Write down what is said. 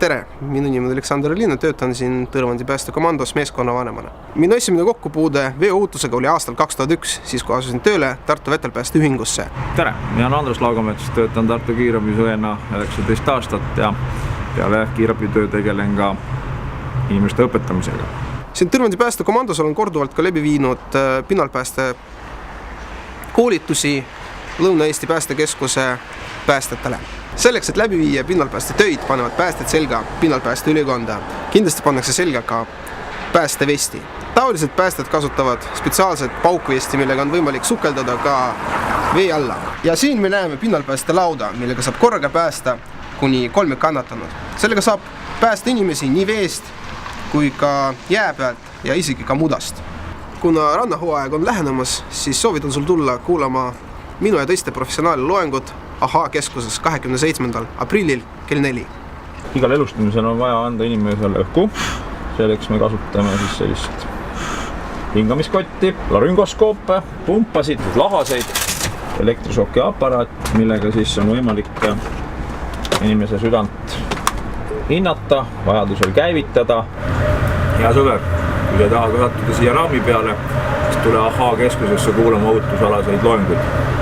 Tere, minu nimi on Aleksander Linn, töötan siin Tõrvandi päästekomandos meeskonnavanemana. Minu esimene kokkupuude veoohutusega oli aastal 2001, siis kui asusin tööle Tartu Vetelpäästeühingusse. Tere, mina olen Andrus Laugomets, töötan Tartu kiirabisõena 19 aastat ja peale kiirabitöö tegelen ka inimeste õpetamisega. Siin Tõrvandi päästekomandos olen korduvalt ka läbi viinud pinnalpääste koolitusi Lõuna-Eesti päästekeskuse päästetele. Selleks, et läbi viia pinnalpääste töid, panevad päästed selga pinnalpääste ülikonda. Kindlasti pannakse selga ka päästevesti. Taoliselt päästed kasutavad spetsiaalset paukvesti, millega on võimalik sukeldada ka vee alla. Ja siin me näeme pinnalpääste lauda, millega saab korraga päästa kuni 3 kannatanud. Sellega saab päästa inimesi nii veest kui ka jää pealt ja isegi ka mudast. Kuna rannahooaeg on lähenemas, siis soovitan sul tulla kuulama minu ja teiste professionaali loengut AHA keskuses 27. aprillil kell 4. Igal elustamisel on vaja anda inimesele õhku. Selleks me kasutame siis sellist hingamiskotti, larüngoskoope, pumpasid, lahaseid, elektrišoki aparaat, millega siis on võimalik inimese südant hinnata, vajadusel käivitada. Hea sõber, kui sa tahad sattuda siia raami peale, siis tule AHA keskusesse kuulama ohutusalaseid loenguid.